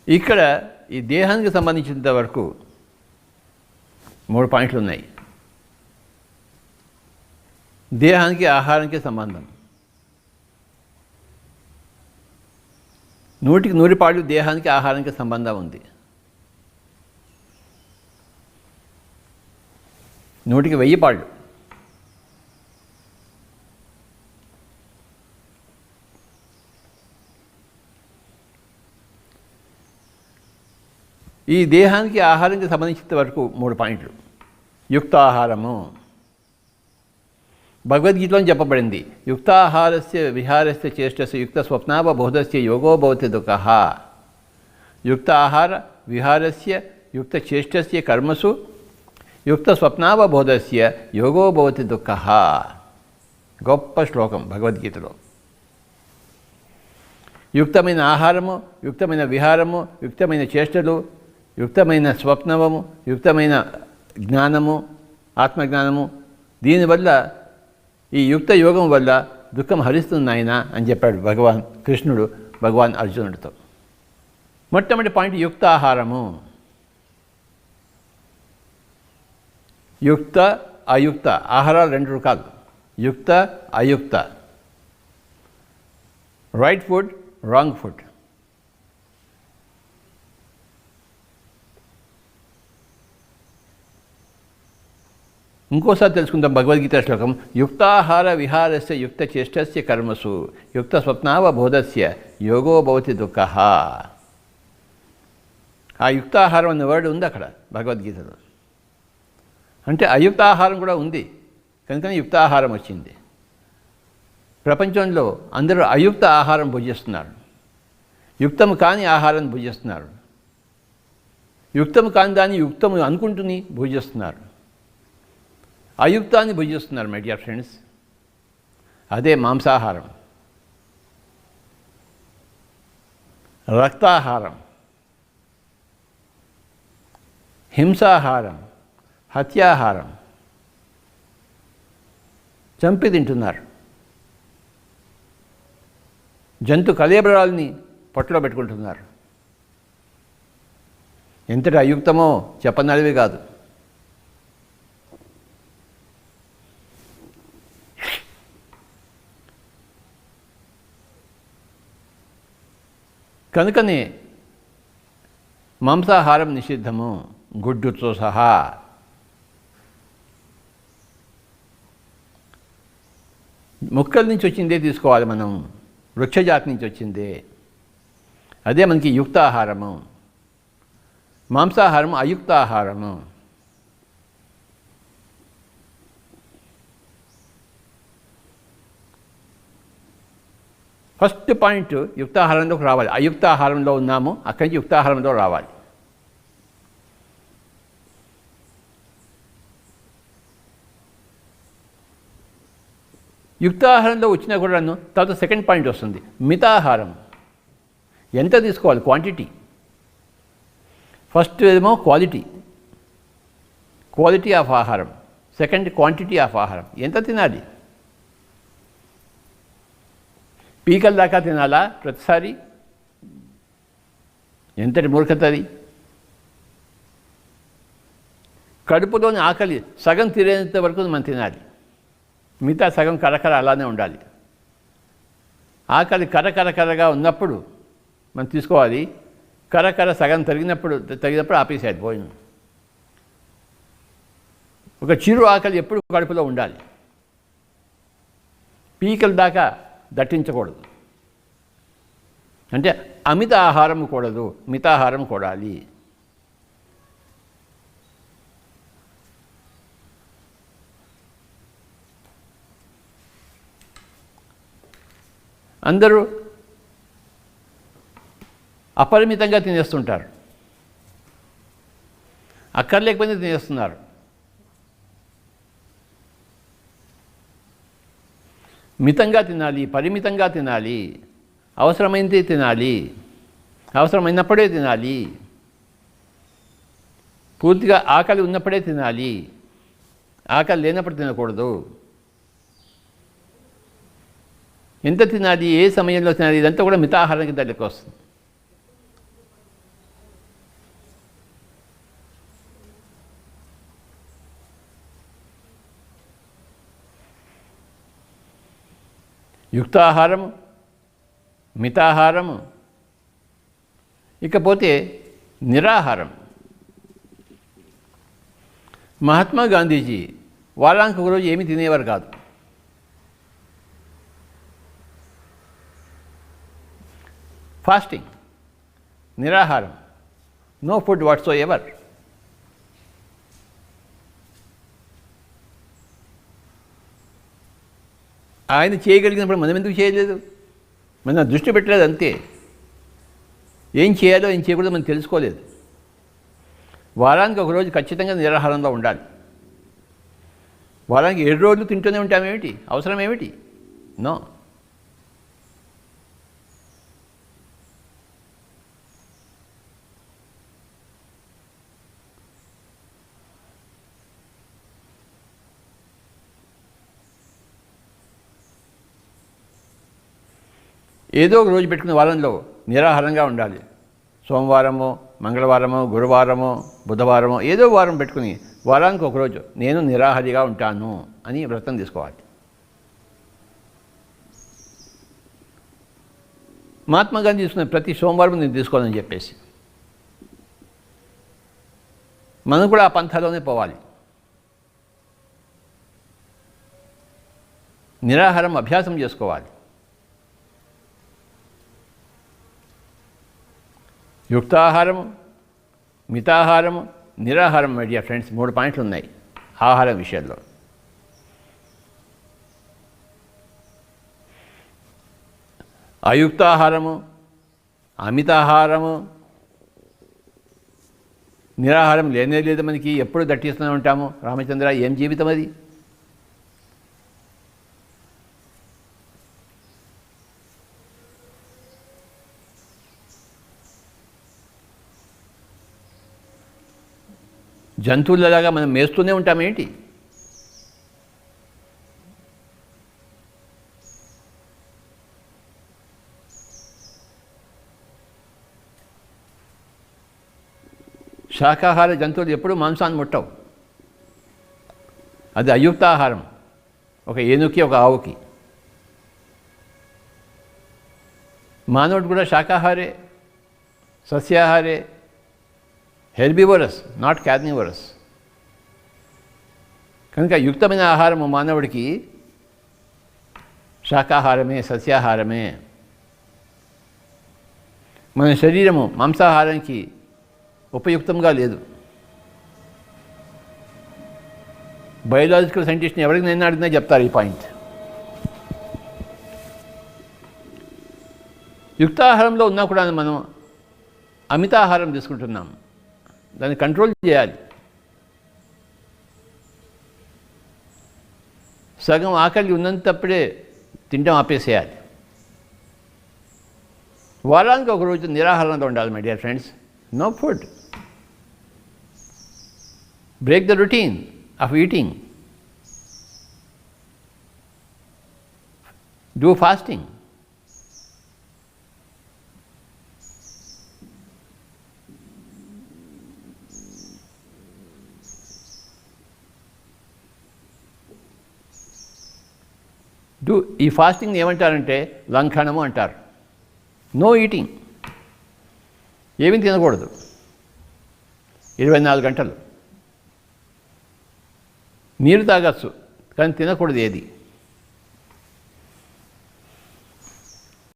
ఇక్కడ ఈ దేహానికి సంబంధించినంత వరకు 3 పాయింట్లు ఉన్నాయి. దేహానికి ఆహారానికి సంబంధం. 100కి 100 పాళ్ళు దేహానికి ఆహారానికి సంబంధం ఉంది. 100కి 1000 పాళ్ళు. ఈ దేహానికి ఆహారానికి సంబంధించినంత వరకు 3 పాయింట్లు. యుక్తాహారము భగవద్గీతలో చెప్పబడింది. యుక్తాహారస్య విహారస్య చేష్టస్య యుక్త స్వప్నావబోధస్య యోగో భవతి దుఃఖః. యుక్త ఆహార విహారస్య యుక్త చేష్టస్య కర్మసు యుక్త స్వప్నావబోధస్య యోగో భవతి దుఃఖః. గొప్ప శ్లోకం భగవద్గీతలో. యుక్తమైన ఆహారము, యుక్తమైన విహారము, యుక్తమైన చేష్టలు, యుక్తమైన స్వప్నము, యుక్తమైన జ్ఞానము, ఆత్మజ్ఞానము, దీనివల్ల ఈ యుక్త యోగం వల్ల దుఃఖం హరిస్తుంది నాయన అని చెప్పాడు భగవాన్ కృష్ణుడు భగవాన్ అర్జునుడితో. మొట్టమొదటి పాయింట్ యుక్త ఆహారము. యుక్త అయుక్త ఆహారాలు 2 రకాలు. యుక్త అయుక్త. Right food, wrong food. ఇంకోసారి తెలుసుకుందాం భగవద్గీత శ్లోకం. యుక్తాహార విహారస్య యుక్త చేష్టస్య కర్మసు యుక్త స్వప్నావబోధస్య యోగో భవతి దుఃఖః. ఆ యుక్తాహారం అనే వర్డ్ ఉంది అక్కడ భగవద్గీతలో. అంటే అయుక్తాహారం కూడా ఉంది కనుక యుక్తాహారం వచ్చింది. ప్రపంచంలో అందరూ అయుక్త ఆహారం భుజిస్తున్నారు. యుక్తం కాని ఆహారాన్ని భుజిస్తున్నారు. యుక్తం కాని దాన్ని యుక్తం అనుకుంటుని భుజిస్తున్నారు. అయుక్తాన్ని భుజిస్తున్నారు మై డియర్ ఫ్రెండ్స్. అదే మాంసాహారం, రక్తాహారం, హింసాహారం, హత్యాహారం. చంపి తింటున్నారు. జంతు కళేబరాల్ని పొట్టలో పెట్టుకుంటున్నారు. ఎంతటి అయుక్తమో చెప్పనలివి కాదు. కనుకనే మాంసాహారం నిషిద్ధము గుడ్డుతో సహా. మొక్కల నుంచి వచ్చిందే తీసుకోవాలి మనం, వృక్షజాతి నుంచి వచ్చిందే. అదే మనకి యుక్తాహారము. మాంసాహారము అయుక్తాహారము. ఫస్ట్ పాయింట్ యుక్తాహారంలోకి రావాలి. అయుక్తాహారంలో ఉన్నాము, అక్కడి నుంచి యుక్తాహారంలో రావాలి. యుక్తాహారంలో వచ్చినా కూడా తర్వాత సెకండ్ పాయింట్ వస్తుంది మితాహారం. ఎంత తీసుకోవాలి, క్వాంటిటీ. ఫస్ట్ ఏమో క్వాలిటీ ఆఫ్ ఆహారం. సెకండ్ క్వాంటిటీ ఆఫ్ ఆహారం. ఎంత తినాలి? పీకల దాకా తినాలా ప్రతిసారి? ఎంతటి మూర్ఖత అది. కడుపులోని ఆకలి సగం తీరేంత వరకు మనం తినాలి. మిగతా సగం కరకర అలానే ఉండాలి. ఆకలి కరకరగా ఉన్నప్పుడు మనం తీసుకోవాలి. కరకర సగం తగినప్పుడు ఆపేసేది భోజనం. ఒక చిరు ఆకలి ఎప్పుడు కడుపులో ఉండాలి. పీకల దాకా దట్టించకూడదు. అంటే అమిత ఆహారం కూడదు, మితాహారం కూడాలి. అందరూ అపరిమితంగా తినేస్తుంటారు. అక్కర్లేకపోయినా తినేస్తున్నారు. మితంగా తినాలి, పరిమితంగా తినాలి, అవసరమైనది తినాలి, అవసరమైనప్పుడే తినాలి, పూర్తిగా ఆకలి ఉన్నప్పుడే తినాలి, ఆకలి లేనప్పుడు తినకూడదు. ఎంత తినాలి, ఏ సమయంలో తినాలి, ఇదంతా కూడా మితాహారానికి దగ్గరికి వస్తుంది. యుక్తాహారము, మితాహారము, ఇకపోతే నిరాహారం. మహాత్మా గాంధీజీ వారానికి ఒకరోజు ఏమీ తినేవారు కాదు. ఫాస్టింగ్, నిరాహారం, నో ఫుడ్ వాట్స్ ఎవర్. ఆయన చేయగలిగినప్పుడు మనం ఎందుకు చేయలేదు? మన దృష్టి పెట్టలేదు అంతే. ఏం చేయాలో ఏం చేయకూడదో మనం తెలుసుకోలేదు. వారానికి ఒకరోజు ఖచ్చితంగా నిరాహారంలో ఉండాలి. వారానికి 7 రోజులు తింటూనే ఉంటామేమిటి? అవసరం ఏమిటి? నో. ఏదో ఒక రోజు పెట్టుకున్న వారంలో నిరాహారంగా ఉండాలి. సోమవారమో, మంగళవారమో, గురువారమో, బుధవారమో ఏదో వారం పెట్టుకుని వారానికి ఒకరోజు నేను నిరాహారిగా ఉంటాను అని వ్రతం తీసుకోవాలి. మహాత్మా గాంధీ తీసుకున్న ప్రతి సోమవారం నేను తీసుకోవాలని చెప్పేసి మనం కూడా ఆ పంథాలోనే పోవాలి. నిరాహారం అభ్యాసం చేసుకోవాలి. యుక్తాహారము, మితాహారము, నిరాహారం. మై డియర్ ఫ్రెండ్స్, 3 పాయింట్లు ఉన్నాయి ఆహారం విషయంలో. అయుక్తాహారము, అమితాహారము, నిరాహారం లేనే లేదు మనకి. ఎప్పుడు దట్టిస్తూనే ఉంటాము. రామచంద్ర, ఏం జీవితం అది? జంతువులలాగా మనం మేస్తూనే ఉంటామేంటి? శాకాహార జంతువులు ఎప్పుడూ మాంసాన్ని ముట్టవు. అది అయుక్తాహారం. ఒక ఏనుగుకి, ఒక ఆవుకి. మానవుడు కూడా శాకాహారే, సస్యాహారే, హెర్బివరస్, నాట్ కార్నివరస్. కనుక యుక్తమైన ఆహారము మానవుడికి శాకాహారమే, సస్యాహారమే. మన శరీరము మాంసాహారానికి ఉపయుక్తంగా లేదు. బయోలాజికల్ సైంటిస్ట్ని ఎవరికి నేను అడిగినా చెప్తారు ఈ పాయింట్. యుక్తాహారంలో ఉన్నా కూడా మనం అమితాహారం తీసుకుంటున్నాం. దాన్ని కంట్రోల్ చేయాలి. సగం ఆకలి ఉన్నంతప్పుడే తినడం ఆపేసేయాలి. వారానికి ఒకరోజు నిరాహారంలో ఉండాలి my dear friends. No food. Break the routine of eating. Do fasting. ఈ ఫాస్టింగ్ ఏమంటారంటే లంఘనము అంటారు. No eating. ఏమీ తినకూడదు 24 గంటలు. నీరు తాగచ్చు కానీ తినకూడదు ఏది.